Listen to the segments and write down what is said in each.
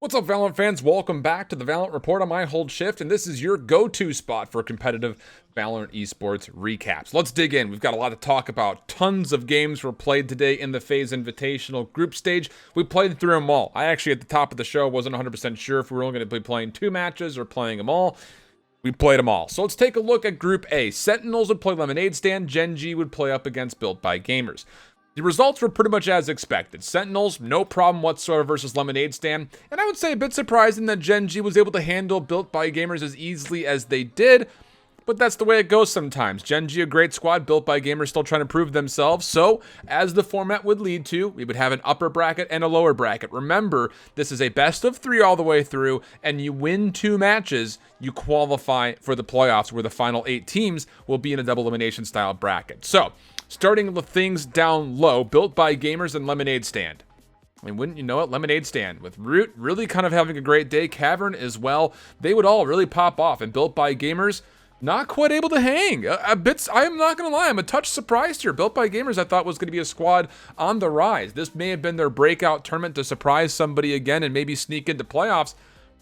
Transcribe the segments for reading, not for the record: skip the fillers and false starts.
What's up, Valorant fans? Welcome back to the Valorant Report on IHOLDSHIFT, and this is your go-to spot for competitive Valorant Esports recaps. Let's dig in. We've got a lot to talk about. Tons of games were played today in the FaZe Invitational group stage. We played through them all. I actually, at the top of the show, wasn't 100% sure if we were only going to be playing 2 matches or playing them all. We played them all. So let's take a look at Group A. Sentinels would play Lemonade Stand. Gen G would play up against Built by Gamers. The results were pretty much as expected. Sentinels, no problem whatsoever versus Lemonade Stand. And I would say a bit surprising that Gen G was able to handle Built by Gamers as easily as they did. But that's the way it goes sometimes. Gen G, a great squad, Built by Gamers still trying to prove themselves. So, as the format would lead to, we would have an upper bracket and a lower bracket. Remember, this is a best of 3 all the way through, and you win 2 matches, you qualify for the playoffs, where the final 8 teams will be in a double elimination style bracket. So, starting with things down low, Built by Gamers and Lemonade Stand. And wouldn't you know it, Lemonade Stand, with Root really kind of having a great day, Cavern as well, they would all really pop off. And Built by Gamers, not quite able to hang. I'm not going to lie, I'm a touch surprised here. Built by Gamers I thought was going to be a squad on the rise. This may have been their breakout tournament to surprise somebody again and maybe sneak into playoffs.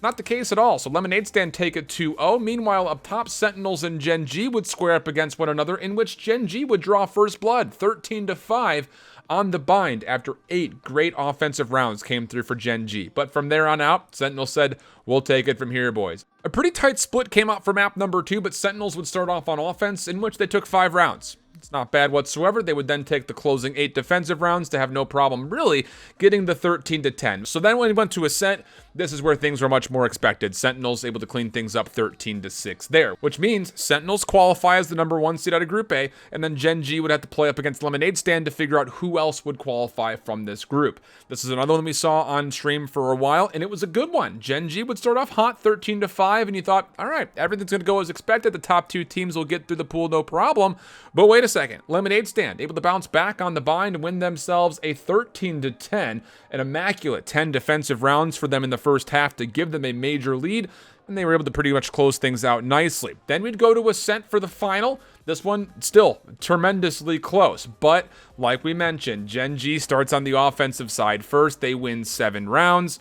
Not the case at all. So Lemonade Stand take it 2-0. Meanwhile, up top, Sentinels and Gen G would square up against one another, in which Gen G would draw first blood, 13-5 on the bind after 8 great offensive rounds came through for Gen G. But from there on out, Sentinels said, we'll take it from here, boys. A pretty tight split came out for map number 2, but Sentinels would start off on offense, in which they took 5 rounds. It's not bad whatsoever. They would then take the closing 8 defensive rounds to have no problem really getting the 13-10. So then when we went to Ascent, this is where things were much more expected. Sentinels able to clean things up 13-6 there, which means Sentinels qualify as the number 1 seed out of Group A, and then Gen G would have to play up against Lemonade Stand to figure out who else would qualify from this group. This is another one we saw on stream for a while, and it was a good one. Gen G would start off hot, 13-5, and you thought, all right, everything's going to go as expected. The top 2 teams will get through the pool, no problem. But wait a second. Lemonade Stand able to bounce back on the bind and win themselves a 13-10, an immaculate 10 defensive rounds for them in the first half to give them a major lead, and they were able to pretty much close things out nicely. Then we'd go to Ascent for the final. This one still tremendously close, but like we mentioned, Gen G starts on the offensive side first. They win 7 rounds.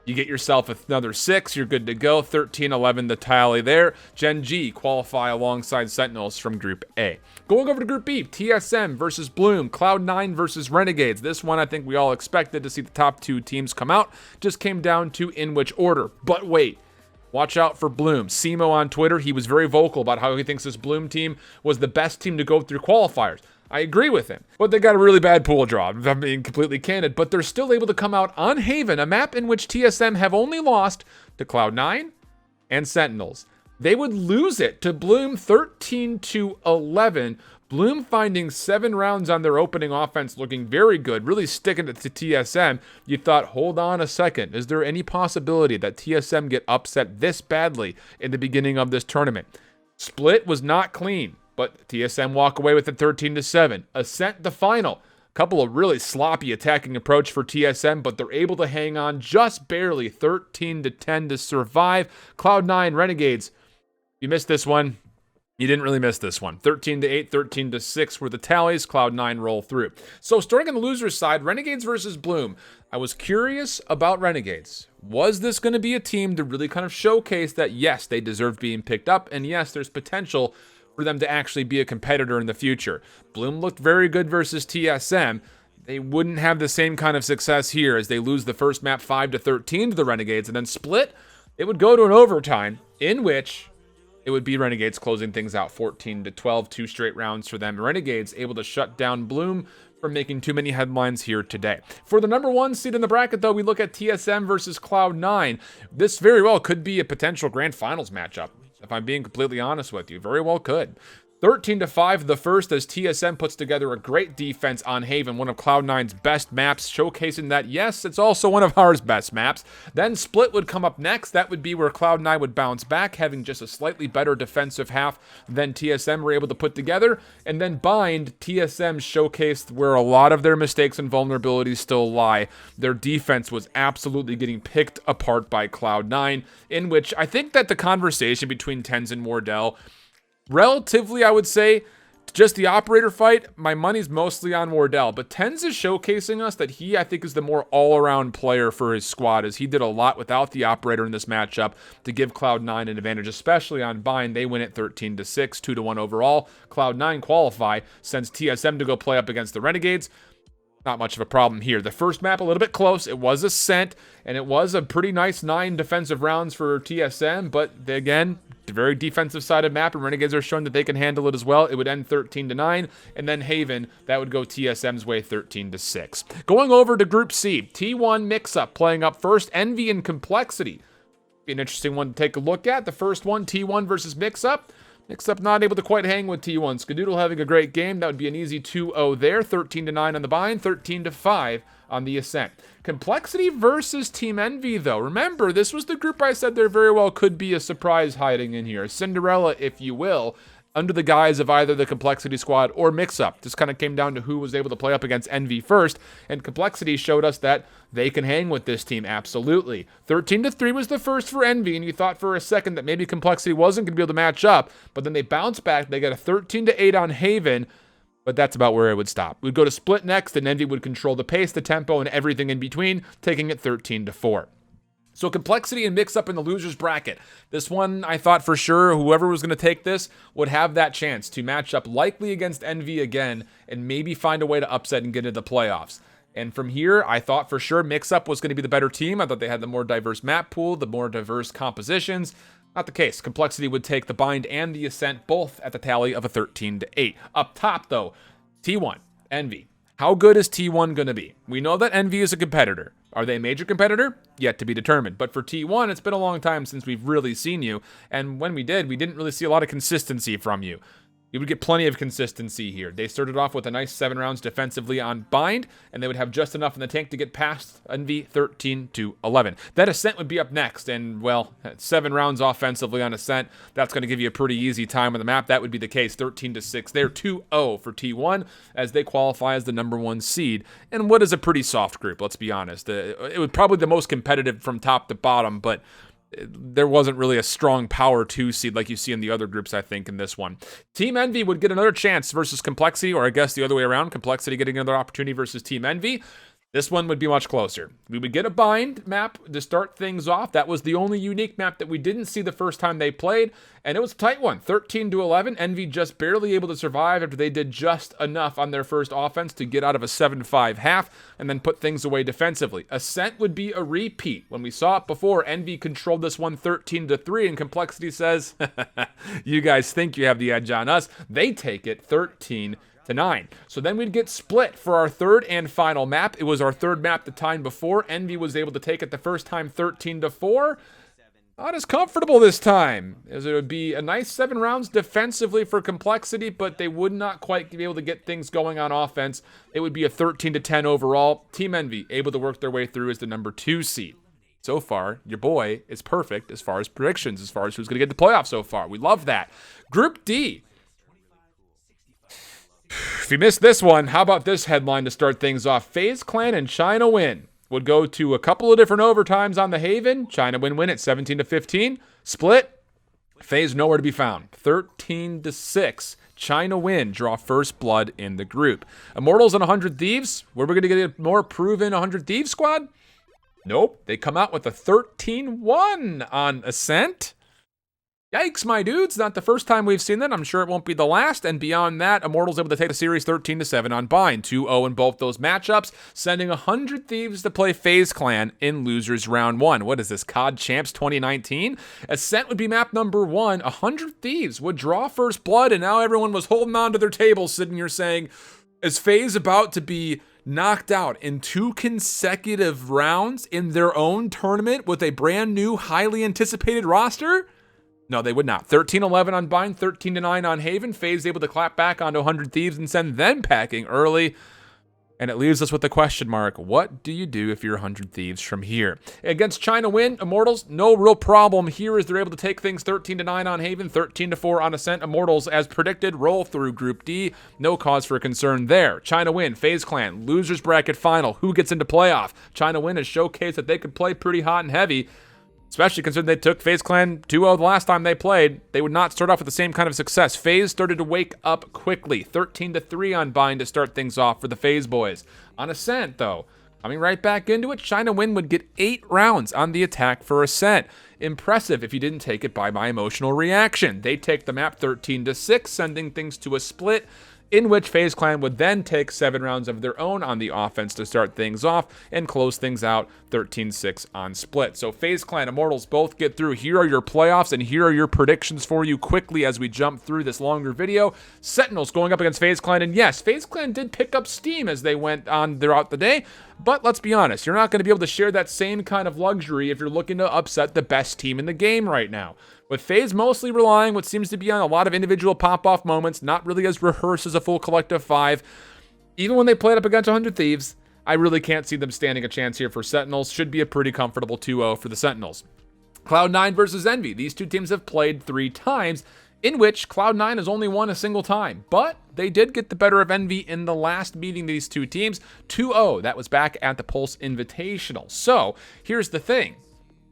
You get yourself another 6, you're good to go. 13-11 the tally there. Gen G qualify alongside Sentinels from Group A. Going over to Group B, TSM versus Bloom, Cloud9 versus Renegades. This one I think we all expected to see the top 2 teams come out. Just came down to in which order. But wait, watch out for Bloom. Simo on Twitter, he was very vocal about how he thinks this Bloom team was the best team to go through qualifiers. I agree with him, but they got a really bad pool draw, if I'm being completely candid, but they're still able to come out on Haven, a map in which TSM have only lost to Cloud9 and Sentinels. They would lose it to Bloom 13-11, Bloom finding 7 rounds on their opening offense looking very good, really sticking it to TSM. You thought, hold on a second, is there any possibility that TSM get upset this badly in the beginning of this tournament? Split was not clean, but TSM walk away with a 13-7. Ascent the final. Couple of really sloppy attacking approach for TSM, but they're able to hang on just barely, 13-10 to survive. Cloud9 Renegades, you missed this one. You didn't really miss this one. 13-8, 13-6 were the tallies. Cloud9 roll through. So starting on the loser's side, Renegades versus Bloom. I was curious about Renegades. Was this going to be a team to really kind of showcase that, yes, they deserve being picked up, and yes, there's potential for them to actually be a competitor in the future? Bloom looked very good versus TSM. They wouldn't have the same kind of success here as they lose the first map 5-13 to the Renegades, and then split. It would go to an overtime in which it would be Renegades closing things out 14-12, 2 straight rounds for them. Renegades able to shut down Bloom from making too many headlines here today. For the number 1 seed in the bracket, though, we look at TSM versus Cloud9. This very well could be a potential grand finals matchup, if I'm being completely honest with you. Very well could. 13-5 the first, as TSM puts together a great defense on Haven, one of Cloud9's best maps, showcasing that, yes, it's also one of ours best maps. Then Split would come up next. That would be where Cloud9 would bounce back, having just a slightly better defensive half than TSM were able to put together. And then Bind, TSM showcased where a lot of their mistakes and vulnerabilities still lie. Their defense was absolutely getting picked apart by Cloud9, in which I think that the conversation between Tens and Wardell relatively, I would say, just the operator fight, my money's mostly on Wardell, but Tens is showcasing us that he, I think, is the more all-around player for his squad, as he did a lot without the operator in this matchup to give Cloud9 an advantage, especially on Bind. They win at 13-6, 2-1 overall. Cloud9 qualify, sends TSM to go play up against the Renegades. Not much of a problem here. The first map a little bit close. It was Ascent, and it was a pretty nice 9 defensive rounds for TSM, but again, a very defensive sided map, and Renegades are showing that they can handle it as well. It would end 13-9, and then Haven, that would go TSM's way 13-6. Going over to Group C, T1 Mix-Up playing up first, Envy and Complexity. Be an interesting one to take a look at. The first one, T1 versus Mix-Up. Mix-Up not able to quite hang with T1. Skadoodle having a great game. That would be an easy 2-0 there. 13-9 on the Bind, 13-5 on the Ascent. Complexity versus Team Envy, though. Remember, this was the group I said there very well could be a surprise hiding in here. Cinderella, if you will, under the guise of either the Complexity squad or Mix-Up. This kind of came down to who was able to play up against Envy first, and Complexity showed us that they can hang with this team, absolutely. 13-3 was the first for Envy, and you thought for a second that maybe Complexity wasn't going to be able to match up, but then they bounced back. They got a 13-8 on Haven, but that's about where it would stop. We'd go to Split next, and Envy would control the pace, the tempo, and everything in between, taking it 13-4. So Complexity and Mix-Up in the losers bracket. This one, I thought for sure whoever was going to take this would have that chance to match up likely against Envy again and maybe find a way to upset and get into the playoffs. And from here, I thought for sure Mix-Up was going to be the better team. I thought they had the more diverse map pool, the more diverse compositions. Not the case. Complexity would take the Bind and the Ascent both at the tally of a 13-8. Up top, though, T1, Envy. How good is T1 going to be? We know that Envy is a competitor. Are they a major competitor? Yet to be determined. But for T1, it's been a long time since we've really seen you. And when we did, we didn't really see a lot of consistency from you. You would get plenty of consistency here. They started off with a nice 7 rounds defensively on Bind, and they would have just enough in the tank to get past Envy 13-11. That Ascent would be up next, and well, 7 rounds offensively on Ascent, that's going to give you a pretty easy time on the map. That would be the case, 13-6. They're 2-0 for T1 as they qualify as the #1 seed. And what is a pretty soft group, let's be honest. It was probably the most competitive from top to bottom, but there wasn't really a strong power 2 seed like you see in the other groups, I think, in this one. Team Envy would get another chance versus Complexity, or I guess the other way around, Complexity getting another opportunity versus Team Envy. This one would be much closer. We would get a Bind map to start things off. That was the only unique map that we didn't see the first time they played, and it was a tight one, 13-11. Envy just barely able to survive after they did just enough on their first offense to get out of a 7-5 half and then put things away defensively. Ascent would be a repeat. When we saw it before, Envy controlled this one 13-3, and Complexity says, you guys think you have the edge on us. They take it 13-9. So then we'd get Split for our third and final map. It was our third map the time before. Envy was able to take it the first time 13-4. Not as comfortable this time, as it would be a nice 7 rounds defensively for Complexity, but they would not quite be able to get things going on offense. It would be a 13-10 overall. Team Envy able to work their way through as the #2 seed. So far, your boy is perfect as far as predictions, as far as who's going to get the playoffs so far. We love that. Group D. If you missed this one, how about this headline to start things off? FaZe Clan and China Win would go to a couple of different overtimes on the Haven. China win at 17-15. Split. FaZe nowhere to be found. 13-6. China Win draw first blood in the group. Immortals and 100 Thieves. Were we going to get a more proven 100 Thieves squad? Nope. They come out with a 13-1 on Ascent. Yikes, my dudes. Not the first time we've seen that. I'm sure it won't be the last. And beyond that, Immortals able to take the series 13-7 on Bind. 2-0 in both those matchups, sending 100 Thieves to play FaZe Clan in losers round 1. What is this, COD Champs 2019? Ascent would be map #1. 100 Thieves would draw first blood, and now everyone was holding on to their tables, sitting here saying, is FaZe about to be knocked out in 2 consecutive rounds in their own tournament with a brand new, highly anticipated roster? No, they would not. 13-11 on Bind, 13-9 on Haven. FaZe able to clap back onto 100 Thieves and send them packing early. And it leaves us with the question mark. What do you do if you're 100 Thieves from here? Against China Win, Immortals, no real problem here as they're able to take things 13-9 on Haven, 13-4 on Ascent. Immortals, as predicted, roll through Group D. No cause for concern there. China Win, FaZe Clan, losers bracket final. Who gets into playoff? China Win has showcased that they could play pretty hot and heavy. Especially considering they took FaZe Clan 2-0 the last time they played. They would not start off with the same kind of success. FaZe started to wake up quickly. 13-3 on Bind to start things off for the FaZe boys. On Ascent, though, coming right back into it, China Win would get 8 rounds on the attack for Ascent. Impressive if you didn't take it by my emotional reaction. They take the map 13-6, sending things to a split, in which FaZe Clan would then take 7 rounds of their own on the offense to start things off and close things out 13-6 on split. So FaZe Clan, Immortals both get through. Here are your playoffs, and here are your predictions for you quickly as we jump through this longer video. Sentinels going up against FaZe Clan, and yes, FaZe Clan did pick up steam as they went on throughout the day, but let's be honest, you're not going to be able to share that same kind of luxury if you're looking to upset the best team in the game right now. With FaZe mostly relying what seems to be on a lot of individual pop-off moments, not really as rehearsed as a full collective 5. Even when they played up against 100 Thieves, I really can't see them standing a chance here for Sentinels. Should be a pretty comfortable 2-0 for the Sentinels. Cloud9 versus Envy. These two teams have played 3 times, in which Cloud9 has only won a single time. But they did get the better of Envy in the last meeting these two teams. 2-0. That was back at the Pulse Invitational. So, here's the thing.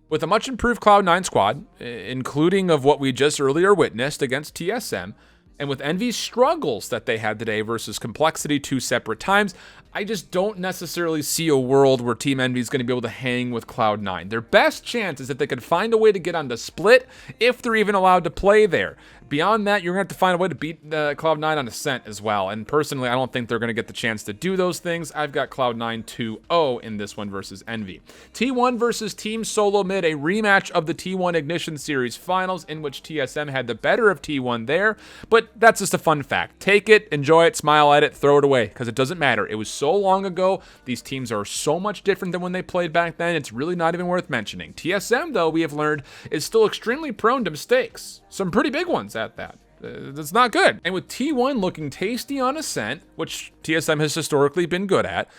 With a much improved Cloud9 squad, including of what we just earlier witnessed against TSM, and with Envy's struggles that they had today versus Complexity 2 separate times, I just don't necessarily see a world where Team Envy is going to be able to hang with Cloud9. Their best chance is that they could find a way to get on the split if they're even allowed to play there. Beyond that, you're going to have to find a way to beat Cloud9 on Ascent as well. And personally, I don't think they're going to get the chance to do those things. I've got Cloud9 2-0 in this one versus Envy. T1 versus Team SoloMid, a rematch of the T1 Ignition Series Finals in which TSM had the better of T1 there. But that's just a fun fact. Take it, enjoy it, smile at it, throw it away, because it doesn't matter. It was so long ago. These teams are so much different than when they played back then. It's really not even worth mentioning. TSM, though, we have learned, is still extremely prone to mistakes. Some pretty big ones at that. That's not good. And with T1 looking tasty on Ascent, which TSM has historically been good at,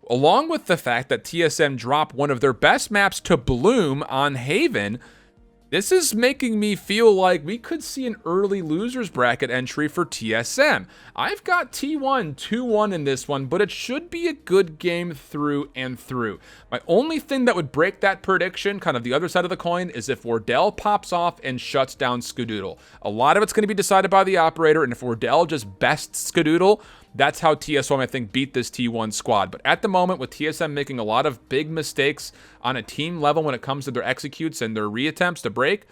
along with the fact that TSM dropped one of their best maps to Bloom on Haven, this is making me feel like we could see an early losers bracket entry for TSM. I've got T1 2-1 in this one, but it should be a good game through and through. My only thing that would break that prediction, kind of the other side of the coin, is if Wardell pops off and shuts down Skadoodle. A lot of it's going to be decided by the operator, and if Wardell just bests Skadoodle, that's how TSM, I think, beat this T1 squad. But at the moment, with TSM making a lot of big mistakes on a team level when it comes to their executes and their reattempts to break,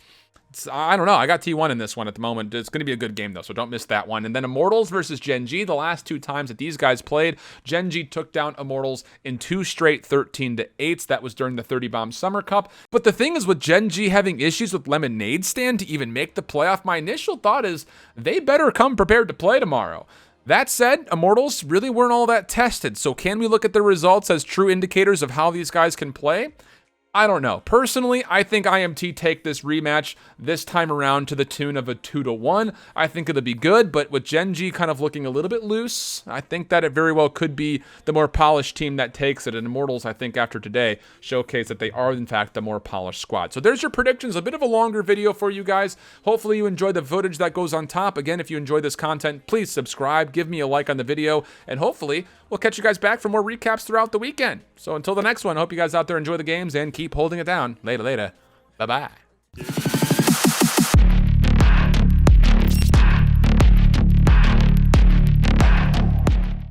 I don't know. I got T1 in this one at the moment. It's going to be a good game, though, so don't miss that one. And then Immortals versus Gen G. The last 2 times that these guys played, Gen G took down Immortals in 2 straight 13-8s. That was during the 30 Bomb Summer Cup. But the thing is, with Gen G having issues with Lemonade Stand to even make the playoff, my initial thought is they better come prepared to play tomorrow. That said, Immortals really weren't all that tested, so can we look at their results as true indicators of how these guys can play? I don't know. Personally, I think IMT take this rematch this time around to the tune of a 2-1. I think it'll be good, but with Gen G kind of looking a little bit loose, I think that it very well could be the more polished team that takes it. And Immortals, I think, after today, showcase that they are, in fact, the more polished squad. So there's your predictions. A bit of a longer video for you guys. Hopefully you enjoy the footage that goes on top. Again, if you enjoy this content, please subscribe, give me a like on the video, and hopefully we'll catch you guys back for more recaps throughout the weekend. So until the next one, I hope you guys out there enjoy the games and keep holding it down. Later. Bye-bye.